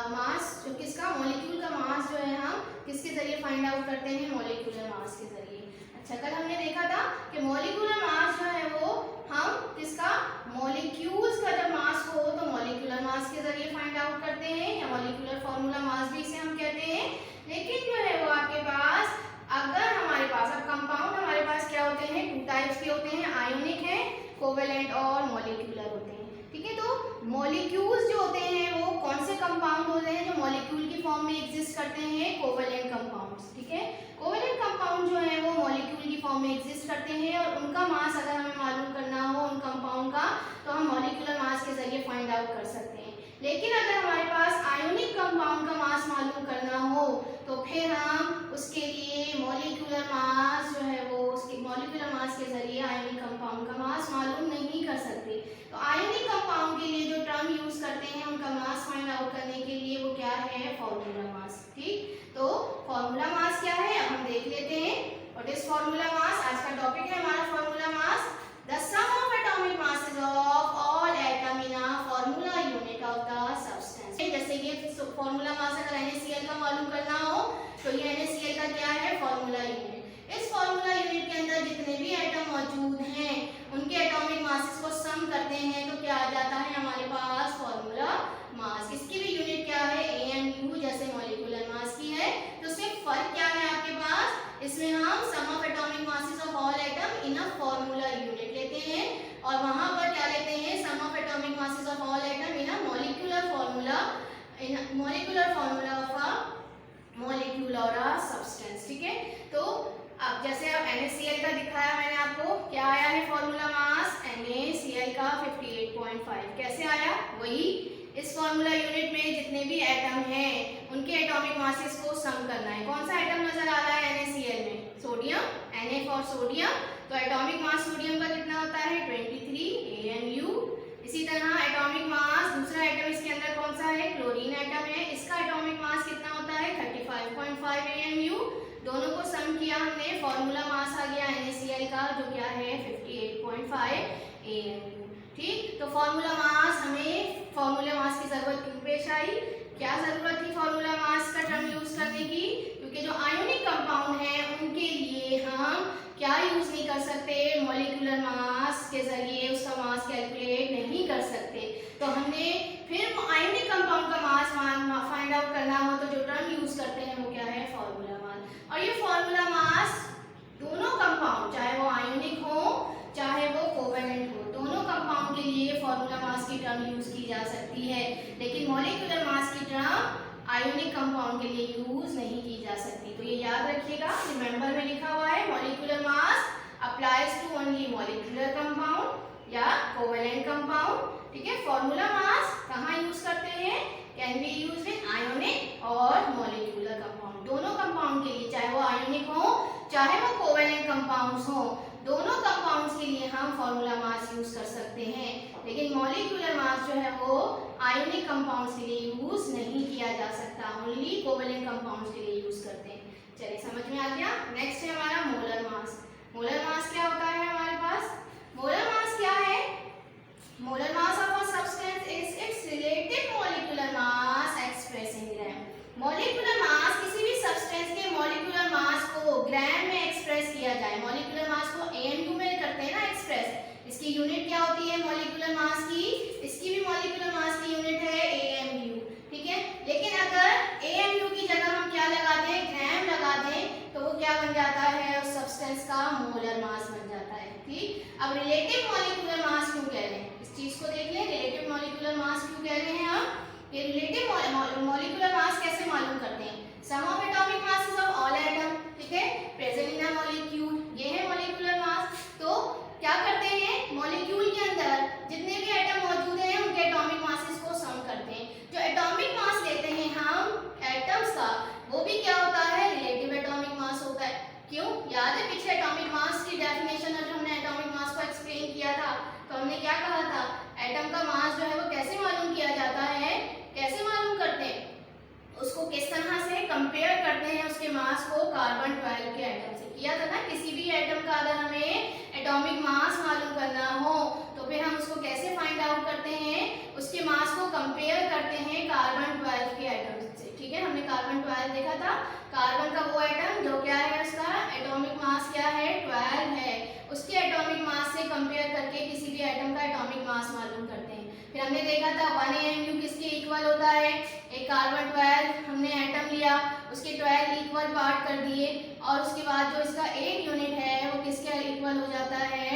मास जो किसका मॉलिक्यूल का मास जो है हम किसके जरिए फाइंड आउट करते हैं, मॉलिक्यूलर मास के जरिए। अच्छा, कल हमने देखा था कि मॉलिक्यूलर मास जो है वो हम किसका, मॉलिक्यूल्स का जब मास हो तो मॉलिक्यूलर मास के जरिए फाइंड आउट करते हैं, या मॉलिक्यूलर फॉर्मूला मास भी इसे हम कहते हैं। लेकिन जो है वो आपके पास अगर हमारे पास अब कंपाउंड हमारे पास क्या होते हैं, टू टाइप्स के होते हैं, आयोनिक है, कोवेलेंट और मॉलिक्यूलर होते हैं। ठीक है, तो मॉलिक्यूल्स जो होते हैं वो कौन से कंपाउंड होते हैं जो मॉलिक्यूल की फॉर्म में एग्जिस्ट करते हैं, कोवेलेंट कंपाउंड्स। ठीक है, कोवेलेंट कंपाउंड जो है वो मॉलिक्यूल की फॉर्म में एग्जिस्ट करते हैं और उनका मास अगर हमें मालूम करना हो उन कंपाउंड का तो हम मॉलिक्यूलर मास के जरिए फाइंड आउट कर सकते हैं। लेकिन अगर हमारे पास आयोनिक कंपाउंड का मास मालूम करना हो तो फिर हम उसके लिए मॉलिक्यूलर मास जो है वो उसके मॉलिक्यूलर मास के जरिए आयोनिक कंपाउंड का मास मालूम नहीं कर सकते। तो आयोनिक कंपाउंड के लिए जो टर्म यूज करते हैं उनका मास फाइंड आउट करने के लिए वो क्या है, फॉर्मूला मास। ठीक, तो फॉर्मूला मास क्या है अब हम देख लेते हैं। व्हाट इज फॉर्मूला मास, आज का टॉपिक है हमारा formula mass. The sum of atomic masses of all atom in a formula unit of the substance. जैसे ये फॉर्मूला मास अगर NaCl का मालूम करना हो तो ये NaCl का क्या है, फॉर्मूला यूनिट। इस फॉर्मूला यूनिट के अंदर जितने भी एटम मौजूद हैं उनके एटॉमिक मासेस को सम करते हैं तो क्या आ जाता है हमारे पास, फॉर्मूला मास। इसकी भी यूनिट क्या है, AMU, जैसे मॉलिक्यूलर मास की है। तो उसमें फर्क क्या है आपके पास, इसमें हम sum of atomic masses of all atom in a formula unit लेते हैं और वहां पर क्या लेते हैं, sum of atomic masses of all atom in a molecular formula, in molecular formula of a molecule और अ सब्सटेंस। ठीक है, तो अब जैसे अब NaCl का दिखाया मैंने आपको, क्या आया है फॉर्मूला मास, NaCl का 58.5। कैसे आया, वही इस फॉर्मूला यूनिट में जितने भी एटम हैं उनके एटॉमिक मासेस को सम करना है। कौन सा एटम नजर आ रहा है NaCl में, सोडियम, Na फॉर सोडियम। तो एटॉमिक मास सोडियम का कितना होता है, 23 AMU। इसी तरह एटॉमिक मास दूसरा एटम इसके अंदर कौन सा है, क्लोरीन एटम है, इसका एटॉमिक मास कितना होता है, 35.5 AMU। दोनों को सम किया हमने, फॉर्मूला मास आ गया NaCl का जो क्या है 58.5 AMU। ठीक, तो फॉर्मूला मास, हमें फॉर्मूला मास की जरूरत क्यों पेश आई, क्या जरूरत थी फॉर्मूला मास का टर्म यूज करने की, क्योंकि जो आयोनिक कंपाउंड है उनके लिए हम क्या यूज नहीं कर सकते, मॉलिक्यूलर मास के जरिए उसका मास कैलकुलेट नहीं कर सकते। तो हमने फिर आयोनिक कंपाउंड का मास फाइंड आउट करना हो तो जो टर्म यूज करते हैं वो क्या है, फॉर्मूला मास। और ये फॉर्मूला मास दोनों कंपाउंड, चाहे वो आयोनिक हो चाहे वो कोवेलेंट हो, दोनों कंपाउंड के लिए फॉर्मूला मास की टर्म यूज की जा सकती है, लेकिन मॉलिक्यूलर मास की टर्म आयोनिक कंपाउंड के लिए यूज नहीं की जा सकती। तो ये याद रखिएगा, रिमेंबर में लिखा हुआ है molecular mass applies to only molecular compound या कोवेलेंट कंपाउंड। ठीक है, फॉर्मूला मास कहाँ यूज करते हैं, can be used in ionic और मॉलिक्यूलर कंपाउंड, दोनों कंपाउंड के लिए, चाहे वो आयोनिक हो चाहे वो कोवेलेंट कंपाउंड्स हो, दोनों कंपाउंड्स के लिए हम फॉर्मूला मास यूज कर सकते हैं। लेकिन मॉलिक्यूलर मास जो है वो आयोनिक कंपाउंड्स के लिए यूज नहीं किया जा सकता, ओनली कोवेलेंट कंपाउंड्स के लिए यूज करते हैं। चलिए समझ में आ गया। नेक्स्ट है हमारा मोलर मास। मोलर मास क्या होता है हमारे पास, मोलर मास क्या है, molar mass of a substance is it's relative molecular mass express in gram. Molecular mass, किसी भी सब्सटेंस के मॉलिक्यूलर मास को ग्राम में एक्सप्रेस किया जाए, मॉलिक्यूलर मास को AMU में करते हैं ना एक्सप्रेस, इसकी यूनिट क्या होती है मॉलिक्यूलर मास की, इसकी भी मॉलिक्यूलर मास की यूनिट है AMU। ठीक है, लेकिन अगर AMU की जगह हम क्या लगा दें, ग्राम लगा दें, तो वो क्या बन जाता है, उस सब्सटेंस का मोलर मास बन जाता है। ठीक, अब रिलेटिव मॉलिक्यूलर मास क्यों कह रहे हैं, इस चीज को देख लें, रिलेटिव मॉलिक्यूलर मास क्यों कह रहे हैं हम, ये रिलेटिव मॉलिक्यूलर मास कैसे मालूम करते हैं, sum of atomic masses of all atom. ठीक है, प्रेजेंट इन अ मॉलिक्यूल, ये है मॉलिक्यूलर मास। तो क्या करते हैं, मॉलिक्यूल के अंदर जितने भी एटम मौजूद हैं उनके एटॉमिक मासेस को सम करते हैं। जो एटॉमिक मास लेते हैं हम एटम्स का, वो भी क्या होता है, रिलेटिव एटॉमिक मास होता है। क्यों, याद है पिछले एटॉमिक मास की डेफिनेशन में जो हमने एटॉमिक मास को एक्सप्लेन किया था, तो हमने क्या कहा था, एटम का मास जो है वो कैसे मालूम किया जाता है, कैसे मालूम करते हैं, उसको किस तरह से कंपेयर करते हैं उसके मास को कार्बन 12 के एटम से, किया था ना। किसी भी एटम का अगर हमें एटॉमिक मास मालूम करना हो तो फिर हम उसको कैसे फाइंड आउट करते हैं, उसके मास को कंपेयर करते हैं कार्बन 12 के हमने कार्बन 12 देखा था। कार्बन का वो एटम जो क्या है, उसका एटॉमिक मास क्या है, 12 है। उसके एटॉमिक मास से कंपेयर करके किसी भी एटम का एटॉमिक मास मालूम करते हैं। फिर हमने देखा था 1 AMU किसके इक्वल होता है, एक कार्बन 12 हमने एटम लिया, उसके 12 इक्वल पार्ट कर दिए और उसके बाद जो इसका 1 यूनिट है वो किसके इक्वल हो जाता है,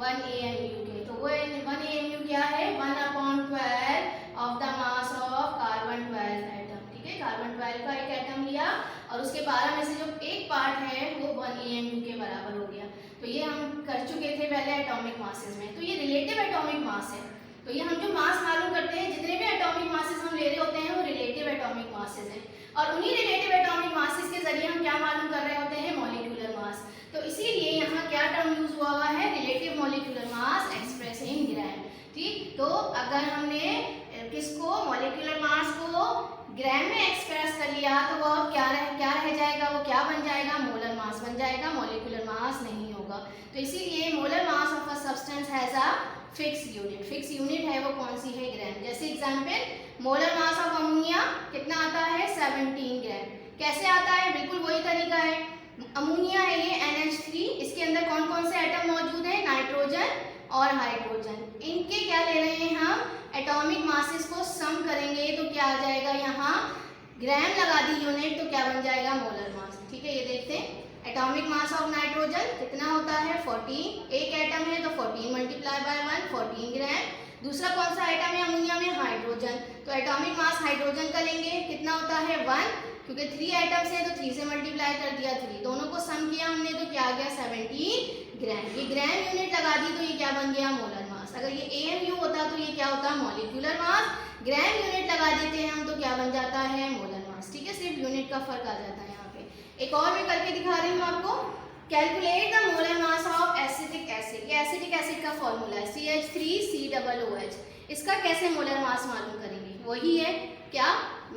1 AMU के। तो वो 1 AMU क्या है, 1/12 of the mass of carbon 12 atom. ठीक है, कार्बन 12 का एक एटम लिया और उसके 12 में से जो एक पार्ट है वो 1 AMU के बराबर हो गया। तो ये हम कर चुके थे पहले एटॉमिक मासेस में। तो ये रिलेटिव एटॉमिक मास है। तो ये हम जो मास मालूम करते हैं, जितने भी एटॉमिक मासेस हम ले रहे होते हैं वो रिलेटिव एटॉमिक मासेस हैं और उन्हीं रिलेटिव एटॉमिक मासेस के जरिए हम क्या मालूम कर रहे होते हैं, मॉलिक्यूलर मास। तो इसीलिए यहाँ क्या टर्म यूज हुआ है, relative molecular mass express in gram. ठीक, तो अगर हमने किसको, मॉलिक्यूलर मास को ग्राम में एक्सप्रेस कर लिया तो वो क्या रह जाएगा, वो क्या बन जाएगा, मोलर मास बन जाएगा, मॉलिक्यूलर मास नहीं होगा। तो इसीलिए molar mass of a substance has a fix unit. Fix unit है वो कौन सी है, ग्राम। जैसे example, molar mass of ammonia कितना आता है, 17 ग्राम। कैसे आता है, बिल्कुल वही तरीका है। अमोनिया है ये NH3, इसके अंदर कौन कौन से एटम मौजूद है, नाइट्रोजन और हाइड्रोजन। इनके क्या ले रहे हैं हम, एटॉमिक मासेस को सम करेंगे तो क्या आ जाएगा, यहाँ ग्राम लगा दी यूनिट तो क्या बन जाएगा, मोलर मास। ठीक है, ये देखते हैं, एटॉमिक मास ऑफ नाइट्रोजन कितना होता है, 14। एक एटम है तो 14 मल्टीप्लाई बाय 1, 14 ग्राम। दूसरा कौन सा एटम है अमोनिया में, हाइड्रोजन। तो एटॉमिक मास हाइड्रोजन का लेंगे, कितना होता है 1, क्योंकि 3 एटम्स है तो 3 से मल्टीप्लाई कर दिया 3, दोनों को सम किया हमने तो क्या आ गया, 17 ग्राम। ये ग्राम यूनिट लगा दी तो ये क्या बन गया, मोलर मास। अगर ये AMU होता तो ये क्या होता, मॉलिक्यूलर मास। ग्राम यूनिट लगा देते हैं हम तो क्या बन जाता है, मोलर मास। ठीक है, सिर्फ यूनिट का फर्क आ जाता है यहाँ पे। एक और मैं करके दिखा रही हूँ आपको। Calculate the molar mass of acetic acid. ये एसिटिक एसिड का फॉर्मूला है CH3COOH। इसका कैसे मोलर मास मालूम करेंगे, वही है क्या,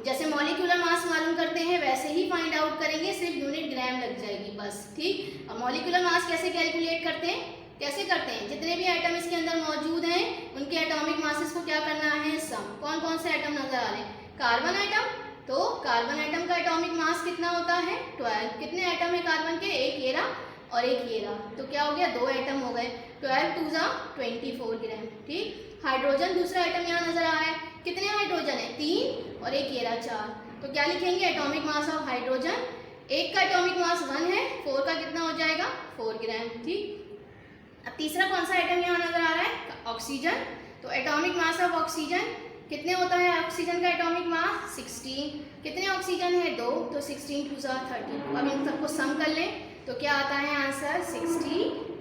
जैसे मॉलिक्यूलर मास मालूम करते हैं वैसे ही फाइंड आउट करेंगे, सिर्फ यूनिट ग्राम लग जाएगी बस। ठीक, और मॉलिक्यूलर मास कैसे कैलकुलेट करते हैं, कैसे करते हैं, जितने भी एटम इसके अंदर मौजूद हैं उनके एटॉमिक मासेस को क्या करना है, सम। कौन कौन से एटम नजर आ रहे हैं, कार्बन एटम। तो कार्बन एटम का एटॉमिक मास कितना होता है, 12। कितने एटम है कार्बन के, एक ये रहा और एक ये रहा, तो क्या हो गया, 2 एटम हो गए, 12 2 जा 24 ग्राम। ठीक, हाइड्रोजन दूसरा एटम यहाँ नजर आ रहा है, कितने हाइड्रोजन है, 3 और एक ये रहा 4। तो क्या लिखेंगे, एटॉमिक मास ऑफ हाइड्रोजन, एक का एटॉमिक मास 1 है, 4 का कितना हो जाएगा, 4 ग्राम। ठीक, अब तीसरा कौन सा आइटम यहाँ नजर आ रहा है, ऑक्सीजन। तो एटॉमिक मास ऑफ ऑक्सीजन कितने होता है, ऑक्सीजन का एटॉमिक मास 16। कितने ऑक्सीजन है, 2, तो 16 2 32। अब इन सबको सम कर लें तो क्या आता है आंसर, 60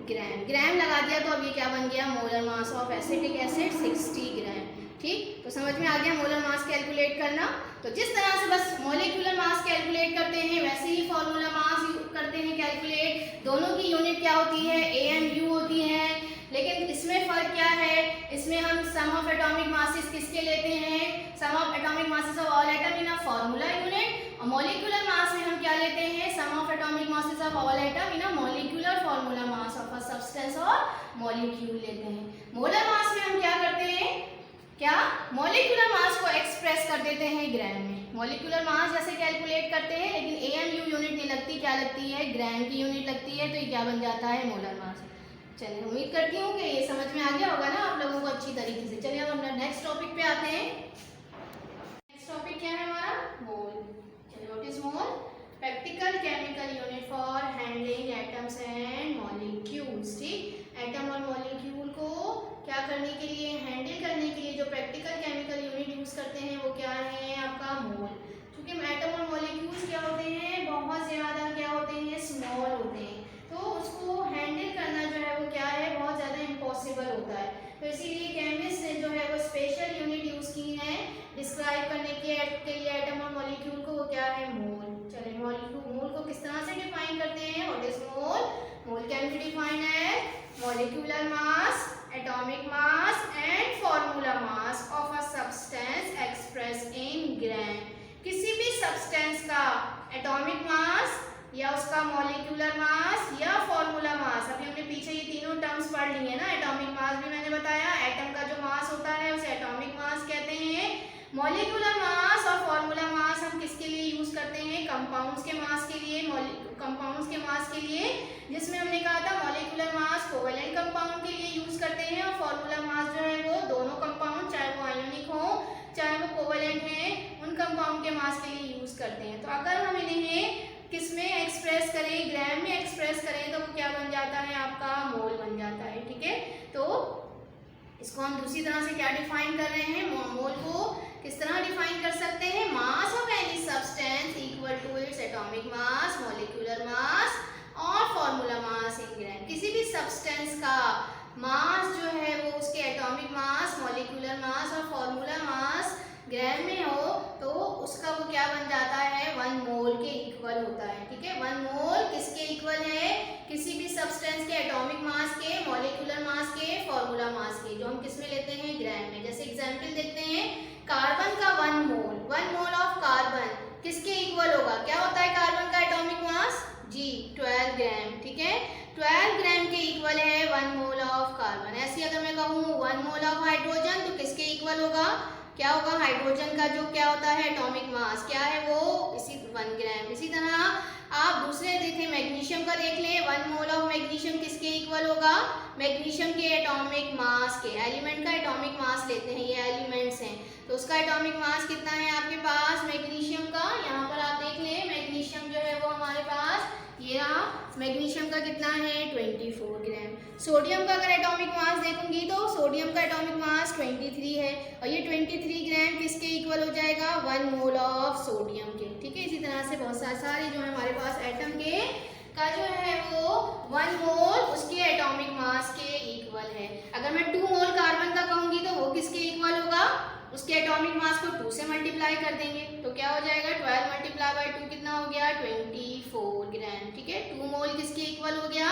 ग्राम। ग्राम लगा दिया तो अब ये क्या बन गया, molar mass of acetic acid 60 ग्राम। ठीक, तो समझ में आ गया मोलर मास कैलकुलेट करना। तो जिस तरह से बस मॉलिक्यूलर मास कैलकुलेट करते हैं वैसे ही फॉर्मूला मास करते हैं कैलकुलेट। दोनों की यूनिट क्या होती है, AMU होती है, लेकिन इसमें फर्क क्या है, इसमें हम सम ऑफ एटॉमिक मासेस किसके लेते हैं, sum of atomic masses of all atom in a formula unit. और मॉलिक्यूलर मास में हम क्या लेते हैं, sum of atomic masses of all atom in a molecular formula mass of a substance और मॉलिक्यूल लेते हैं। मोलर मास में हम क्या करते हैं, क्या मॉलिक्यूलर मास को एक्सप्रेस कर देते हैं ग्राम में। मॉलिक्यूलर मास जैसे कैलकुलेट करते हैं लेकिन AMU यूनिट नहीं लगती, क्या लगती है, ग्राम की यूनिट लगती है, तो ये क्या बन जाता है, मोलर मास। चलिए, उम्मीद करती हूँ कि ये समझ में आ गया होगा ना आप लोगों को अच्छी तरीके से। चलिए अब हम अपना नेक्स्ट टॉपिक पे आते हैं। नेक्स्ट टॉपिक क्या है हमारा, मोल। चलिए, what is mole, practical chemical unit for handling atoms and molecules. ठीक, एटम और मॉलिक्यूल को क्या करने के लिए, हैंडल करने के लिए जो प्रैक्टिकल केमिकल यूनिट यूज करते हैं वो क्या है, आपका मोल। क्योंकि एटम और मॉलिक्यूल्स क्या होते हैं, बहुत ज्यादा क्या होते हैं, स्मॉल होते हैं, तो उसको हैंडल करना जो है वो क्या है, बहुत ज्यादा इम्पॉसिबल होता है। तो इसीलिए केमिस्ट ने जो है वो स्पेशल यूनिट यूज की है डिस्क्राइब करने के लिए एटम और मॉलिक्यूल को, वो क्या है, मोल। चलिए, मोल को किस तरह से डिफाइन करते हैं, what is mole, mole can be defined as molecular mass, atomic mass and formula mass of a substance expressed in gram। किसी भी सब्सटेंस का एटॉमिक मास या उसका मॉलिक्यूलर मास या फॉर्मूला मास, अभी हमने पीछे ये तीनों टर्म्स पढ़ ली है ना। एटॉमिक मास भी मैंने बताया, एटम का जो मास होता है उसे एटॉमिक मास कहते हैं। मॉलिक्यूलर मास और फॉर्मूला मास हम किसके लिए यूज करते हैं कंपाउंड्स के मास के लिए, जिसमें हमने कहा था मॉलिक्यूलर मास कोवेलेंट कंपाउंड के लिए यूज करते हैं और फॉर्मूला मास जो है वो दोनों कंपाउंड, चाहे वो आयोनिक हो चाहे वो कोवेलेंट है, उन कंपाउंड के मास के लिए यूज करते हैं। तो अगर हम इन्हें किस में एक्सप्रेस करें, ग्राम में एक्सप्रेस करें, तो वो क्या बन जाता है, आपका मोल बन जाता है। ठीक है, तो इसको हम दूसरी तरह से क्या डिफाइन कर रहे हैं, मोल को किस तरह डिफाइन कर सकते हैं, mass of any substance equal to its atomic mass, molecular mass और फॉर्मूला मास इन ग्राम। किसी भी सब्सटेंस का मास जो है वो उसके एटॉमिक मास, मॉलिक्यूलर मास और फॉर्मूला मास ग्राम में हो तो उसका वो क्या बन जाता है, 1 मोल के इक्वल होता है। ठीक है, 1 मोल किसके इक्वल है, किसी भी सब्सटेंस के एटॉमिक मास के, मॉलिक्यूलर मास के, फॉर्मूला मास के, जो हम किस में लेते हैं, ग्राम में। जैसे एग्जांपल देखते हैं, कार्बन का 1 मोल ऑफ कार्बन किसके इक्वल होगा, क्या होता है कार्बन का एटॉमिक मास, जी 12 ग्राम। ठीक है, 12 ग्राम के इक्वल है 1 मोल ऑफ कार्बन। ऐसे अगर मैं कहूँ 1 मोल ऑफ हाइड्रोजन तो किसके इक्वल होगा, क्या होगा, हाइड्रोजन का जो क्या होता है एटॉमिक मास, क्या है वो, इसी 1 ग्राम। इसी तरह आप दूसरे देखें, मैग्नीशियम का देख लें, 1 मोल ऑफ मैग्नीशियम किसके इक्वल होगा, मैग्नीशियम के एटॉमिक मास के, एलिमेंट का एटॉमिक मास लेते हैं, ये एलिमेंट्स हैं तो उसका एटॉमिक मास कितना है आपके पास मैग्नीशियम का, यहाँ पर आप देख लें मैग्नीशियम जो है वो हमारे पास ये रहा, मैग्नीशियम का कितना है 24 ग्राम। सोडियम का अगर एटॉमिक मास देखूंगी तो सोडियम का एटॉमिक मास 23 है और ये 23 ग्राम किसके इक्वल हो जाएगा, 1 मोल ऑफ सोडियम के। ठीक है, इसी तरह से बहुत सारे जो है हमारे पास एटम के का जो है वो 1 मोल उसके एटॉमिक मास के इक्वल है। अगर मैं 2 मोल कार्बन का कहूंगी तो वो किसके इक्वल होगा, उसके एटॉमिक मास को 2 से मल्टीप्लाई कर देंगे तो क्या हो जाएगा, 12 मल्टीप्लाई बाय 2 कितना हो गया, 24 ग्राम। ठीक है, 2 मोल किसके इक्वल हो गया,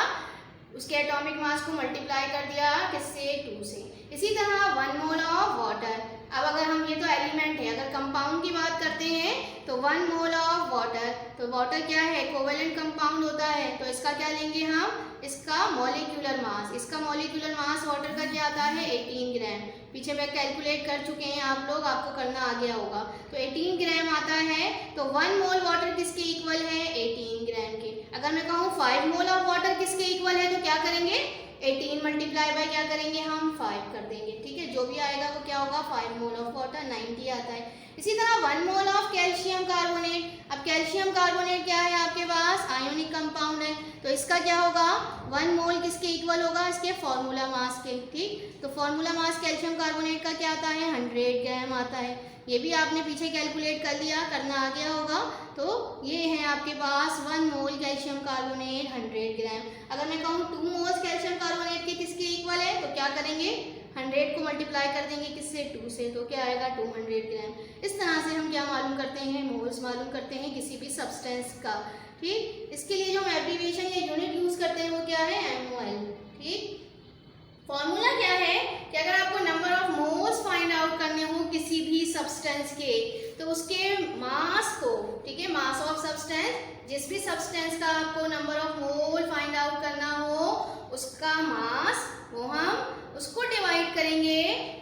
उसके एटॉमिक मास को मल्टीप्लाई कर दिया किससे, 2 से। इसी तरह 1 मोल ऑफ वाटर, अब अगर हम ये तो एलिमेंट है, अगर कंपाउंड की बात करते हैं तो 1 मोल ऑफ वाटर, तो वाटर क्या है, कोवेलेंट कंपाउंड होता है तो इसका क्या लेंगे हम, इसका मॉलिक्यूलर मास, इसका मॉलिक्यूलर मास वाटर का क्या आता है 18 ग्राम। पीछे मैं कैलकुलेट कर चुके हैं आप लोग, आपको करना आ गया होगा, तो 18 ग्राम आता है। तो 1 मोल वाटर किसके इक्वल है, 18 ग्राम के। अगर मैं कहूँ 5 मोल ऑफ वाटर किसके इक्वल है तो क्या करेंगे, 18 मल्टीप्लाई बाय क्या करेंगे हम 5 कर देंगे। ठीक है, जो भी आएगा वो क्या होगा, 5 मोल ऑफ वाटर 90 आता है। इसी तरह 1 मोल ऑफ कैल्शियम कार्बोनेट, अब कैल्शियम कार्बोनेट क्या है आपके पास, आयोनिक कंपाउंड है तो इसका क्या होगा, 1 मोल किसके इक्वल होगा, इसके फॉर्मूला मास के। ठीक, तो फॉर्मूला मास कैल्शियम कार्बोनेट का क्या आता है 100 ग्राम आता है। ये भी आपने पीछे कैलकुलेट कर लिया, करना आ गया होगा। तो ये है आपके पास 1 मोल कैल्शियम कार्बोनेट 100 ग्राम। अगर मैं कहूँ 2 मोल्स कैल्शियम कार्बोनेट के किसके इक्वल है तो क्या करेंगे, 100 को मल्टीप्लाई कर देंगे किससे, 2 से, तो क्या आएगा 200 ग्राम। इस तरह से हम क्या मालूम करते हैं, मोल्स मालूम करते हैं किसी भी सब्सटेंस का। ठीक, इसके लिए जो हम एब्रीविएशन या यूनिट यूज करते हैं वो क्या है, MOL। ठीक, फॉर्मूला क्या है कि अगर आपको number of moles find out करने हो किसी भी सब्सटेंस के तो उसके मास को, ठीक है, मास ऑफ सब्सटेंस, जिस भी सब्सटेंस का आपको number of mole find out करना हो उसका मास, वो हम उसको डिवाइड करेंगे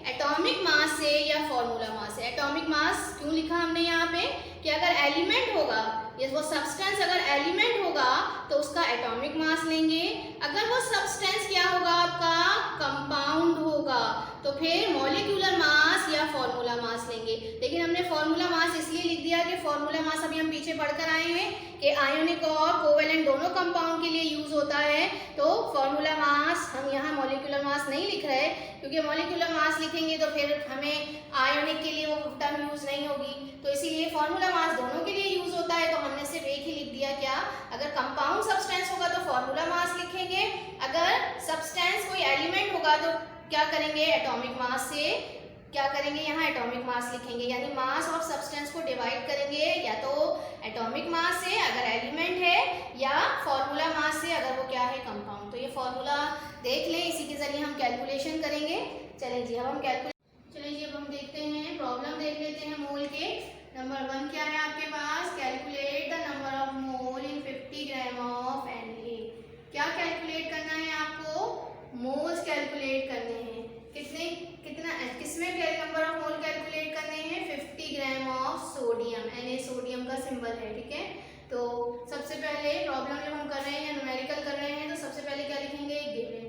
एटॉमिक मास से या फॉर्मूला मास से। एटॉमिक मास क्यों लिखा हमने यहाँ पे कि अगर एलिमेंट होगा, ये वो सब्सटेंस अगर एलिमेंट होगा तो उसका एटॉमिक मास लेंगे, अगर वो सब्सटेंस क्या होगा आपका कंपाउंड होगा तो फिर मॉलिक्यूलर मास या फॉर्मूला मास लेंगे। लेकिन हमने फॉर्मूला मास इसलिए लिख दिया कि फॉर्मूला मास अभी हम पीछे पढ़कर आए हैं कि आयोनिक और कोवेलेंट दोनों कंपाउंड के लिए यूज होता है, तो फॉर्मूला मास हम यहाँ मॉलिक्यूलर मास नहीं लिख रहे क्योंकि मॉलिक्यूलर मास लिखेंगे तो फिर हमें आयोनिक के लिए वो टर्म यूज नहीं होगी, तो इसीलिए फॉर्मूला मास दोनों के लिए यूज होता है। तो हमने सिर्फ एक ही लिख दिया, क्या, अगर कंपाउंड सब्सटेंस होगा तो फॉर्मूला मास लिखेंगे, अगर सब्सटेंस कोई एलिमेंट होगा तो क्या करेंगे, एटॉमिक मास से क्या करेंगे, यहाँ एटॉमिक मास लिखेंगे, यानी मास ऑफ सब्सटेंस को डिवाइड करेंगे या तो एटॉमिक मास से अगर एलिमेंट है या फॉर्मूला मास से अगर वो क्या है कंपाउंड। तो ये फॉर्मूला देख लें, इसी के जरिए हम कैलकुलेशन करेंगे। चलें जी, अब हम अब हम देखते हैं, प्रॉब्लम देख लेते हैं मोल के। नंबर 1 क्या है आपके पास, calculate the number of mole in 50 gram of Na। क्या कैलकुलेट करना है आपको, मोल्स कैलकुलेट करने हैं, किसमें नंबर ऑफ मोल कैलकुलेट करने हैं, 50 gram of sodium, Na sodium का सिंबल है, ठीक है। तो सबसे पहले प्रॉब्लम जब हम कर रहे हैं या न्यूमेरिकल कर रहे हैं तो सबसे पहले क्या लिखेंगे, गिवन,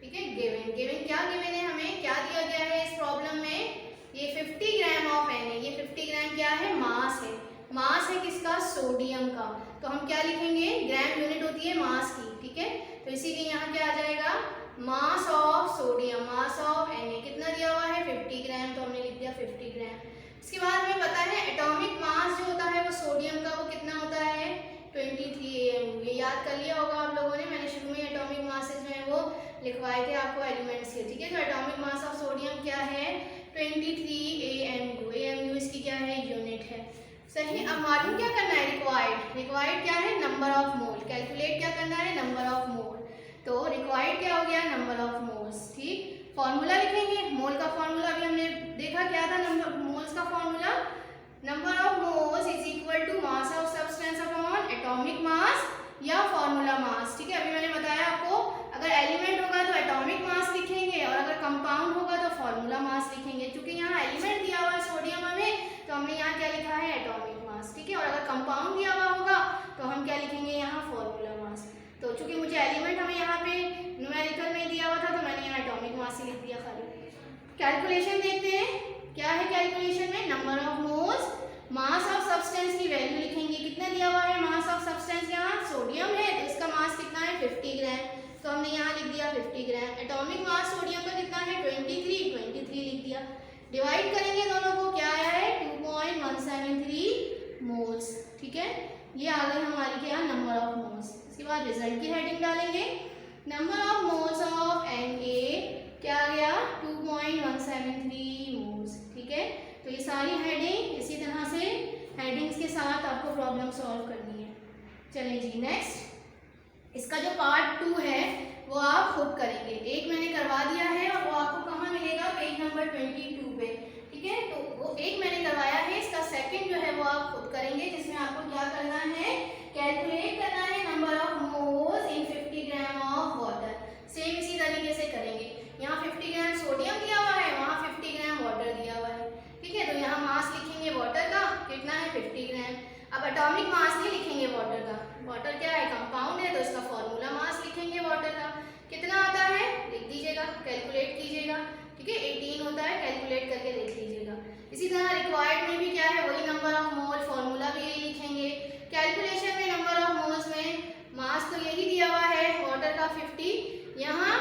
ठीक है। गिवन, गिवन क्या गिवन है, हमें क्या दिया गया है इस प्रॉब्लम में, ये 50 ग्राम ऑफ Na, ये 50 ग्राम क्या है, मास है। मास है किसका, सोडियम का। तो हम क्या लिखेंगे, ग्राम यूनिट होती है मास की, ठीक है। तो इसीलिए यहाँ क्या आ जाएगा, mass of sodium, mass of Na कितना दिया हुआ है 50 ग्राम, तो हमने लिख दिया 50 ग्राम। इसके बाद हमें पता है एटॉमिक मास जो होता है वो सोडियम का वो कितना होता है 23 AMU। ये याद कर लिया होगा आप लोगों ने, मैंने शुरू में एटॉमिक मासेस जो है वो लिखवाए थे आपको एलिमेंट्स के, ठीक है। तो एटॉमिक मास ऑफ सोडियम क्या है 23 AMU। AMU इसकी क्या है, यूनिट है, सही। अब मालूम क्या करना है, रिक्वायर्ड, रिक्वायर्ड क्या है, नंबर ऑफ मोल, कैलकुलेट क्या करना है, नंबर ऑफ मोल। तो रिक्वायर्ड क्या हो गया, नंबर ऑफ मोल्स, ठीक। फॉर्मूला लिखेंगे, मोल का फॉर्मूला अभी हमने देखा क्या था, नंबर मोल्स का formula, number of moles is equal to mass of substance upon atomic mass या फॉर्मूला मास, ठीक है। अभी मैंने बताया आपको, अगर एलिमेंट होगा तो एटॉमिक मास लिखेंगे और अगर कंपाउंड होगा तो फॉर्मूला मास लिखेंगे। क्योंकि यहाँ एलिमेंट दिया हुआ है सोडियम हमें, तो हमने यहाँ क्या लिखा है, एटॉमिक मास, ठीक है। और अगर कंपाउंड दिया हुआ होगा तो हम क्या लिखेंगे, यहाँ फॉर्मूला मास। तो चूंकि मुझे एलिमेंट हमें यहाँ पे न्यूमेरिकल में दिया हुआ था तो मैंने यहाँ एटॉमिक मास ही लिख दिया खाली। कैलकुलेशन देखते हैं, क्या है कैलकुलेशन में, number of moles, mass of substance की वैल्यू लिखेंगे, कितना दिया हुआ है मास ऑफ सब्सटेंस, यहाँ सोडियम है तो इसका मास कितना है 50 ग्राम, तो हमने यहाँ लिख दिया 50 ग्राम। एटॉमिक मास सोडियम का कितना है 23 लिख दिया। डिवाइड करेंगे दोनों को, क्या आया है 2.173 मोल्स, ठीक है। ये आ गई हमारी क्या, नंबर ऑफ मोल्स। इसके बाद रिजल्ट की हेडिंग डालेंगे, number of moles of Na क्या आ गया 2.173 मोल्स, ठीक है। तो ये सारी हेडिंग इसी तरह से हेडिंग्स के साथ आपको प्रॉब्लम सॉल्व करनी है। चलिए जी नेक्स्ट, इसका जो पार्ट 2 है वो आप खुद करेंगे। एक मैंने करवा दिया है और वो आपको कहाँ मिलेगा, पेज नंबर 22 पे, ठीक है। तो वो एक मैंने करवाया है, इसका सेकंड जो है वो आप खुद करेंगे, जिसमें आपको क्या करना है, कैलकुलेट करना है number of moles in 50 gram of water. Same इसी तरीके से करेंगे, यहाँ 50 ग्राम सोडियम दिया हुआ है, वहाँ 50 ग्राम वाटर दिया हुआ है, ठीक है। तो यहाँ मास लिखेंगे वाटर का, कितना है 50 ग्राम। अब एटॉमिक मास नहीं लिखेंगे वाटर का, वाटर क्या है, कंपाउंड है, तो इसका फॉर्मूला मास लिखेंगे वाटर का, कितना आता है लिख दीजिएगा, कैलकुलेट कीजिएगा, ठीक है। 18 होता है, कैलकुलेट करके देख लीजिएगा। इसी तरह रिक्वायर्ड में भी क्या है, वही नंबर ऑफ मोल, फॉर्मूला भी यही लिखेंगे। कैलकुलेशन में नंबर ऑफ मोल्स में मास तो यही दिया हुआ है वाटर का 50, यहाँ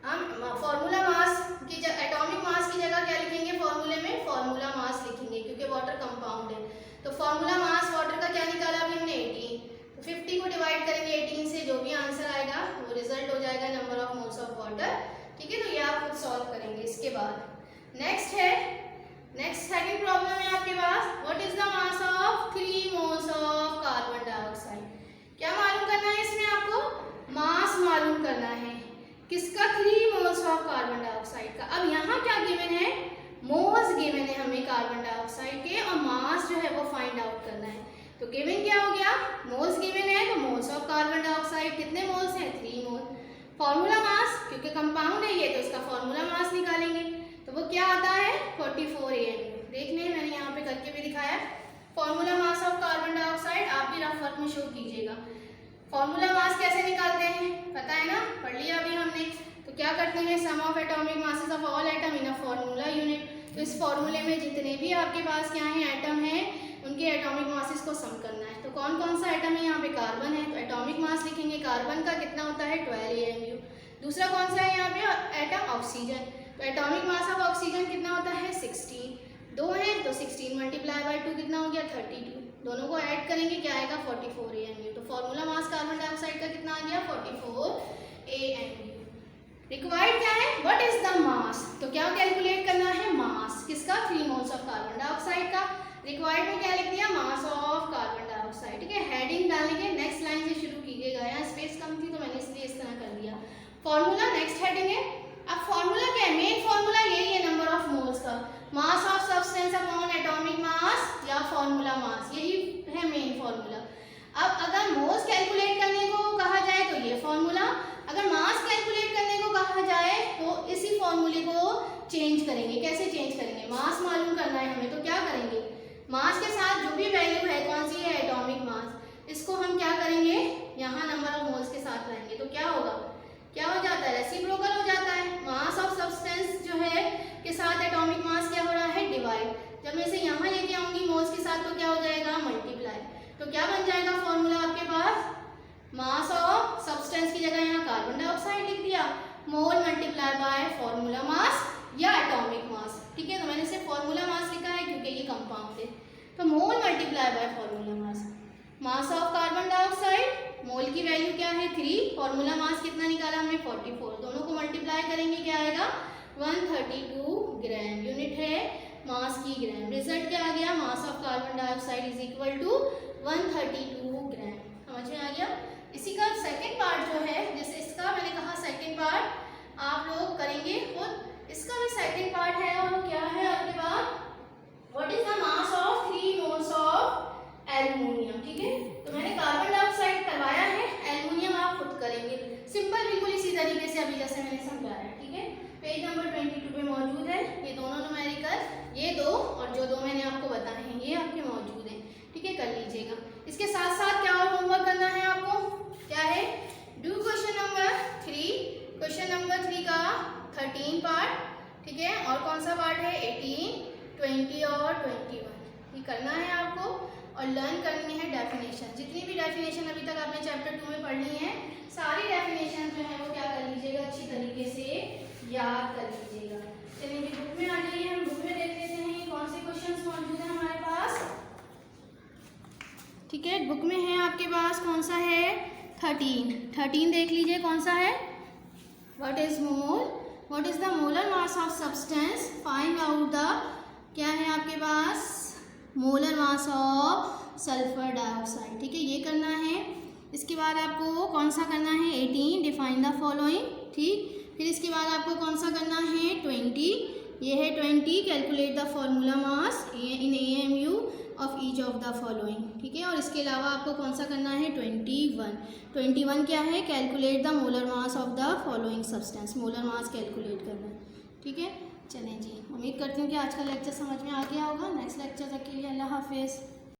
हम फॉर्मूला मास की एटॉमिक मास की जगह क्या लिखेंगे, फॉर्मूले में फॉर्मूला मास लिखेंगे, क्योंकि वाटर कंपाउंड है। तो फॉर्मूला मास वाटर का क्या निकाला अभी हमने 18, तो 50 को डिवाइड करेंगे 18 से, जो भी आंसर आएगा वो रिजल्ट हो जाएगा number of moles of water, ठीक है। तो ये आप खुद सॉल्व करेंगे। इसके बाद नेक्स्ट है, नेक्स्ट सेकंड प्रॉब्लम है आपके पास, what is the mass of 3 moles of carbon dioxide. क्या मालूम करना है इसमें आपको, मास मालूम करना है, किसका 3 मोल्स ऑफ कार्बन डाइऑक्साइड का। अब यहाँ क्या गिवन है, मोल्स गिवन है हमें कार्बन डाइऑक्साइड के, और मास जो है वो फाइंड आउट करना है। तो गिवन क्या हो गया, मोल्स गिवन है, तो मोल्स ऑफ कार्बन डाइऑक्साइड कितने मोल्स हैं 3 मोल। फॉर्मूला मास, क्योंकि कंपाउंड है ये, तो इसका फॉर्मूला मास निकालेंगे, तो वो क्या आता है 44 AMU। देख लें, मैंने यहाँ पे करके भी दिखाया, formula mass of carbon dioxide, आप भी रफ वर्क में शो कीजिएगा। फॉर्मूला मास कैसे निकालते हैं पता है ना, पढ़ लिया अभी हमने। तो क्या करते हैं, sum of atomic masses of all atom in a formula unit. तो इस फॉर्मूले में जितने भी आपके पास क्या है एटम है, उनके एटॉमिक मासेस को सम करना है। तो कौन कौन सा एटम है, यहाँ पे कार्बन है, तो एटॉमिक मास लिखेंगे, कार्बन का कितना होता है 12 AMU। दूसरा कौन सा है यहाँ पे एटम, ऑक्सीजन, तो एटॉमिक मास ऑफ ऑक्सीजन कितना होता है 16, 2 है तो 16 मल्टीप्लाई बाय 2 कितना हो गया 32, दोनों को ऐड करेंगे क्या आएगा 44 AMU। तो फॉर्मूला मास कार्बन डाइऑक्साइड का कितना आ गया 44 AMU। रिक्वायर्ड क्या है, व्हाट इज द मास, तो क्या कैलकुलेट करना है, मास किसका 3 मोल्स ऑफ कार्बन डाइऑक्साइड का। रिक्वायर्ड में क्या लिख दिया, मास ऑफ कार्बन डाइऑक्साइड, ठीक है। हेडिंग डालेंगे, नेक्स्ट लाइन से शुरू कीजिएगा, यहाँ स्पेस कम थी तो मैंने इसलिए इस तरह कर दिया। फॉर्मूला नेक्स्ट हेडिंग है। अब फॉर्मूला क्या है, मेन फॉर्मूला यही है नंबर ऑफ मोल्स का, मास of substance upon atomic mass या फॉर्मूला मास, यही है मेन फॉर्मूला। अब अगर मोल्स कैलकुलेट करने को कहा जाए तो ये फॉर्मूला, अगर मास कैलकुलेट करने को कहा जाए तो इसी फॉर्मूले को चेंज करेंगे। कैसे चेंज करेंगे, मास मालूम करना है हमें, तो क्या करेंगे मास के साथ जो भी वैल्यू है कौन सी है, एटॉमिक मास, इसको हम क्या करेंगे, यहाँ नंबर ऑफ मोल्स के साथ लाएंगे तो क्या होगा, क्या हो जाता है, रेसिप्रोकल हो जाता है। मास ऑफ सब्सटेंस जो है के साथ एटॉमिक मास क्या हो रहा है, डिवाइड। जब मैं इसे यहाँ लेके आऊंगी मोल्स के साथ तो क्या हो जाएगा, मल्टीप्लाई। तो क्या बन जाएगा फॉर्मूला आपके पास, मास ऑफ सब्सटेंस की जगह यहाँ कार्बन डाइऑक्साइड लिख दिया, मोल मल्टीप्लाई बाय फॉर्मूला मास या एटॉमिक मास। ठीक है, तो मैंने इसे फॉर्मूला मास लिखा है क्योंकि ये कंपाउंड है। तो mole multiply by formula mass, mass of carbon dioxide, mole की वैल्यू क्या है 3, फॉर्मूला मास कितना निकाला हमने 44, दोनों को मल्टीप्लाई करेंगे क्या आएगा 132 ग्राम, यूनिट है मास की ग्राम। रिजल्ट क्या आ गया, mass of carbon dioxide is equal to 132 gram. समझ में आ गया। इसी का सेकंड पार्ट जो है, जैसे इसका मैंने कहा सेकंड पार्ट आप लोग करेंगे खुद, इसका भी सेकंड पार्ट है और क्या है आपके पास, what is the mass of 3 moles of aluminium. ठीक है, तो मैंने कार्बन डाइऑक्साइड करवाया है, एल्युमिनियम आप खुद करेंगे सिंपल, बिल्कुल इसी तरीके से अभी जैसे मैंने समझाया है। ठीक है, पेज नंबर 22 पे मौजूद है ये दोनों न्यूमेरिकल, ये दो और जो दो मैंने आपको बताए हैं ये आपके मौजूद हैं। ठीक है, कर लीजिएगा। इसके साथ साथ क्या और होमवर्क करना है आपको, क्या है, do question number 3, question number 3 का 13 पार्ट। ठीक है, और कौन सा पार्ट है 18, 20 और 21, ये करना है आपको और लर्न करनी है डेफिनेशन। जितनी भी डेफिनेशन अभी तक आपने चैप्टर 2 में पढ़ ली है, सारी डेफिनेशन जो है वो क्या कर लीजिएगा, अच्छी तरीके से याद कर लीजिएगा। चलिए ये बुक में आ जाइए, हम बुक में देख लेते हैं कौन से क्वेश्चंस मौजूद हैं हमारे पास। ठीक है, बुक में है आपके पास कौन सा है 13 देख लीजिए कौन सा है, what is mole, what is the molar mass of substance, find out the, क्या है आपके पास, molar mass of sulphur dioxide. ठीक है, ये करना है। इसके बाद आपको कौन सा करना है 18, डिफाइन द फॉलोइंग। ठीक, फिर इसके बाद आपको कौन सा करना है 20, ये है 20, calculate the formula mass in AMU of each of the following. ठीक है, और इसके अलावा आपको कौन सा करना है 21 क्या है, calculate the molar mass of the following substance, molar mass calculate करना है। ठीक है, चलें जी, उम्मीद करती हूँ कि आज का लेक्चर समझ में आ गया होगा। नेक्स्ट लेक्चर तक के लिए अल्लाह हाफिज़।